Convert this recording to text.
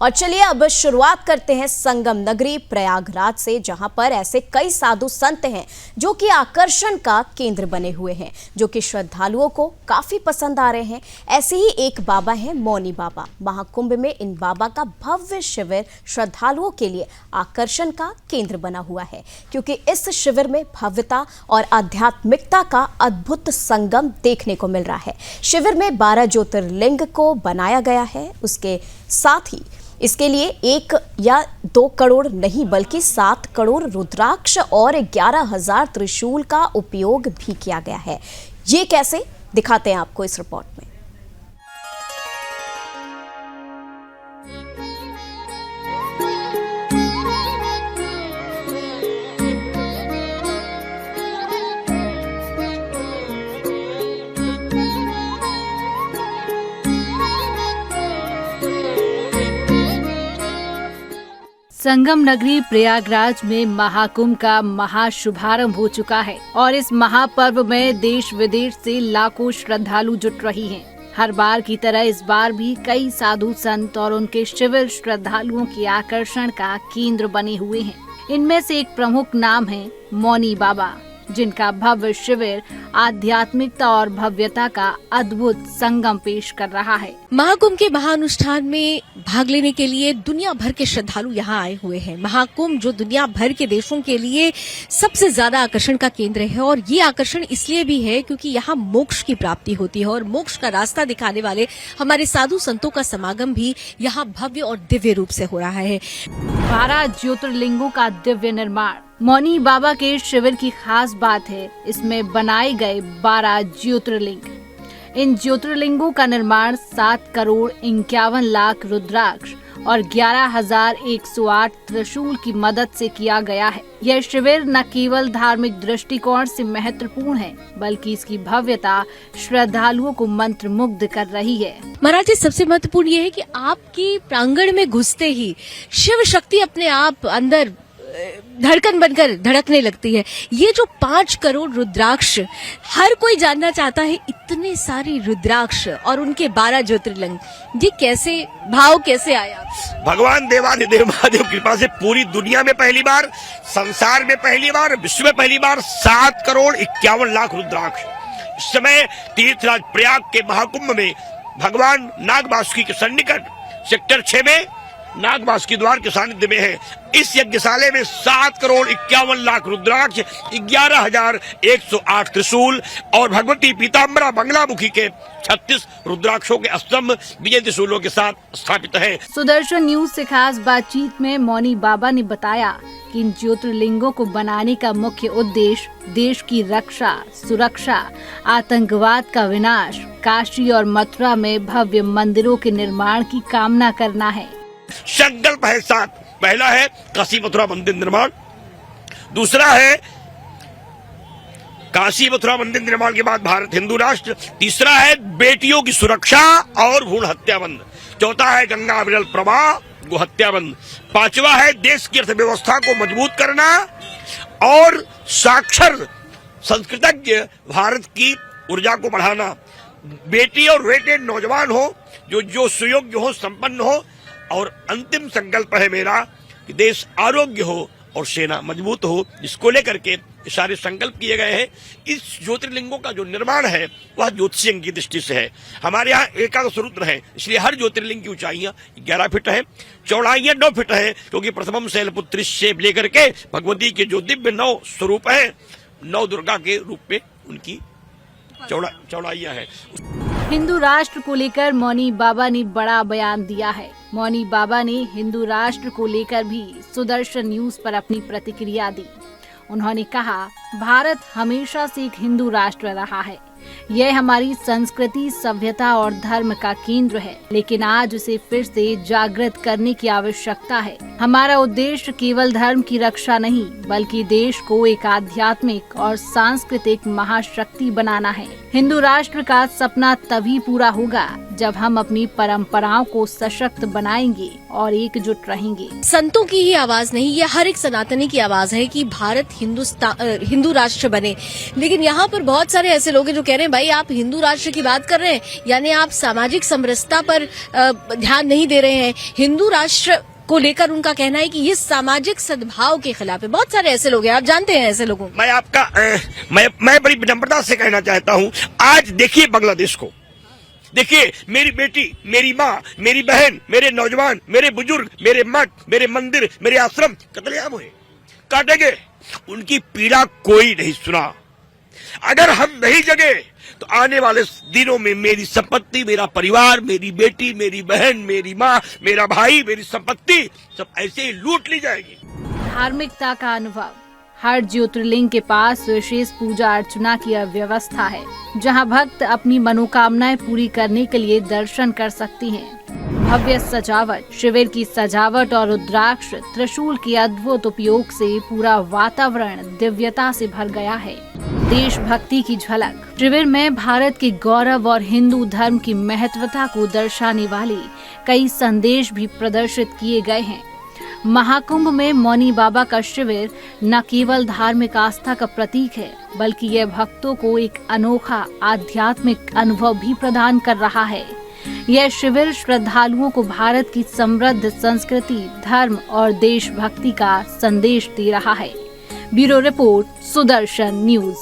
और चलिए अब शुरुआत करते हैं संगम नगरी प्रयागराज से, जहां पर ऐसे कई साधु संत हैं जो कि आकर्षण का केंद्र बने हुए हैं, जो कि श्रद्धालुओं को काफी पसंद आ रहे हैं। ऐसे ही एक बाबा हैं मौनी बाबा। महाकुंभ में इन बाबा का भव्य शिविर श्रद्धालुओं के लिए आकर्षण का केंद्र बना हुआ है, क्योंकि इस शिविर में भव्यता और आध्यात्मिकता का अद्भुत संगम देखने को मिल रहा है। शिविर में 12 ज्योतिर्लिंग को बनाया गया है। उसके साथ ही इसके लिए 1 या 2 करोड़ नहीं बल्कि 7 करोड़ रुद्राक्ष और 11,000 त्रिशूल का उपयोग भी किया गया है। ये कैसे, दिखाते हैं आपको इस रिपोर्ट में। संगम नगरी प्रयागराज में महाकुंभ का महाशुभारंभ हो चुका है और इस महापर्व में देश विदेश से लाखों श्रद्धालु जुट रही हैं। हर बार की तरह इस बार भी कई साधु संत और उनके शिविर श्रद्धालुओं के आकर्षण का केंद्र बने हुए हैं। इनमें से एक प्रमुख नाम है मौनी बाबा, जिनका भव्य शिविर आध्यात्मिकता और भव्यता का अद्भुत संगम पेश कर रहा है। महाकुंभ के महाअनुष्ठान में भाग लेने के लिए दुनिया भर के श्रद्धालु यहाँ आए हुए हैं। महाकुंभ जो दुनिया भर के देशों के लिए सबसे ज्यादा आकर्षण का केंद्र है, और ये आकर्षण इसलिए भी है क्योंकि यहाँ मोक्ष की प्राप्ति होती है और मोक्ष का रास्ता दिखाने वाले हमारे साधु संतों का समागम भी यहाँ भव्य और दिव्य रूप से हो रहा है। 12 ज्योतिर्लिंगों का दिव्य निर्माण मौनी बाबा के शिविर की खास बात है। इसमें बनाए गए 12 ज्योतिर्लिंग। इन ज्योतिर्लिंगों का निर्माण 7 करोड़ 51 लाख रुद्राक्ष और 11,108 त्रिशूल की मदद से किया गया है। यह शिविर न केवल धार्मिक दृष्टिकोण से महत्वपूर्ण है, बल्कि इसकी भव्यता श्रद्धालुओं को मंत्रमुग्ध कर रही है। महाराज जी, सबसे महत्वपूर्ण ये है कि आपकी प्रांगण में घुसते ही शिव शक्ति अपने आप अंदर धड़कन बनकर धड़कने लगती है। ये जो 5 करोड़ रुद्राक्ष, हर कोई जानना चाहता है इतने सारे रुद्राक्ष और उनके 12 ज्योतिर्लिंग, ये कैसे भाव कैसे आया? भगवान देवाधिदेव महादेव कृपा से पूरी दुनिया में पहली बार, संसार में पहली बार, विश्व में पहली बार 7 करोड़ 51 लाख रुद्राक्ष। इस समय तीर्थराज प्रयाग के महाकुंभ में भगवान नागवासुकी के सन्निकट सेक्टर 6 में नागवासुकी द्वार के सानिध्य में है। इस यज्ञशाले में 7 करोड़ 51 लाख रुद्राक्ष, 11,108 त्रिशूल और भगवती पीताम्बरा बंगलामुखी के 36 रुद्राक्षों के स्तंभ विजय त्रिशूलों के साथ स्थापित है। सुदर्शन न्यूज से खास बातचीत में मौनी बाबा ने बताया कि इन ज्योतिर्लिंगों को बनाने का मुख्य उद्देश्य देश की रक्षा, सुरक्षा, आतंकवाद का विनाश, काशी और मथुरा में भव्य मंदिरों के निर्माण की कामना करना है। संकल्प है 7। पहला है काशी मथुरा मंदिर निर्माण, दूसरा है काशी मथुरा मंदिर निर्माण के बाद भारत हिंदू राष्ट्र, तीसरा है बेटियों की सुरक्षा और भ्रूण हत्या बंद, चौथा है गंगा विरल प्रवाह गो हत्या बंद, 5वां है देश की अर्थव्यवस्था को मजबूत करना और साक्षर संस्कृतज्ञ भारत की ऊर्जा को बढ़ाना। बेटी और बेटे नौजवान हो, जो सुयोग्य हो, संपन्न हो, और अंतिम संकल्प है मेरा कि देश आरोग्य हो और सेना मजबूत हो, जिसको लेकर के सारे संकल्प किए गए हैं। इस ज्योतिर्लिंगों का जो निर्माण है वह ज्योतिषीय की दृष्टि से है। हमारे यहाँ 11 रुद्र है, इसलिए हर ज्योतिर्लिंग की ऊंचाइयां 11 फीट है, चौड़ाइयां 9 फीट है, क्योंकि प्रथमम शैलपुत्री से लेकर के भगवती के जो दिव्य 9 स्वरूप है, 9 दुर्गा के रूप में उनकी चौड़ाइयां है। हिंदू राष्ट्र को लेकर मौनी बाबा ने बड़ा बयान दिया है। मौनी बाबा ने हिंदू राष्ट्र को लेकर भी सुदर्शन न्यूज पर अपनी प्रतिक्रिया दी। उन्होंने कहा, भारत हमेशा से एक हिंदू राष्ट्र रहा है। यह हमारी संस्कृति, सभ्यता और धर्म का केंद्र है, लेकिन आज उसे फिर से जागृत करने की आवश्यकता है। हमारा उद्देश्य केवल धर्म की रक्षा नहीं, बल्कि देश को एक आध्यात्मिक और सांस्कृतिक महाशक्ति बनाना है। हिंदू राष्ट्र का सपना तभी पूरा होगा जब हम अपनी परंपराओं को सशक्त बनाएंगे और एकजुट रहेंगे। संतों की ही आवाज नहीं, ये हर एक सनातनी की आवाज है कि भारत हिंदू राष्ट्र बने। लेकिन यहाँ पर बहुत सारे ऐसे लोग हैं जो कह रहे हैं भाई आप हिंदू राष्ट्र की बात कर रहे हैं, यानी आप सामाजिक समरसता पर ध्यान नहीं दे रहे हैं। हिंदू राष्ट्र को लेकर उनका कहना है कि ये सामाजिक सद्भाव के खिलाफ है। बहुत सारे ऐसे लोग हैं, आप जानते हैं ऐसे लोगों को। मैं बड़ी विनम्रता से कहना चाहता हूँ, आज देखिए बांग्लादेश को, देखिए मेरी बेटी, मेरी माँ, मेरी बहन, मेरे नौजवान, मेरे बुजुर्ग, मेरे मठ, मेरे मंदिर, मेरे आश्रम कत्लेआम हुए, काटे गए, उनकी पीड़ा कोई नहीं सुना। अगर हम नहीं जगे तो आने वाले दिनों में मेरी संपत्ति, मेरा परिवार, मेरी बेटी, मेरी बहन, मेरी माँ, मेरा भाई, मेरी संपत्ति सब ऐसे ही लूट ली जाएगी। धार्मिकता का अनुभव। हर ज्योतिर्लिंग के पास विशेष पूजा अर्चना की व्यवस्था है, जहां भक्त अपनी मनोकामनाएं पूरी करने के लिए दर्शन कर सकती हैं। भव्य सजावट, शिविर की सजावट और रुद्राक्ष त्रिशूल के अद्भुत उपयोग से पूरा वातावरण दिव्यता से भर गया है। देशभक्ति की झलक। शिविर में भारत के गौरव और हिंदू धर्म की महत्वता को दर्शाने वाले कई संदेश भी प्रदर्शित किए गए हैं। महाकुंभ में मौनी बाबा का शिविर न केवल धार्मिक आस्था का प्रतीक है, बल्कि यह भक्तों को एक अनोखा आध्यात्मिक अनुभव भी प्रदान कर रहा है। यह शिविर श्रद्धालुओं को भारत की समृद्ध संस्कृति, धर्म और देशभक्ति का संदेश दे रहा है। Bureau report, Sudarshan news.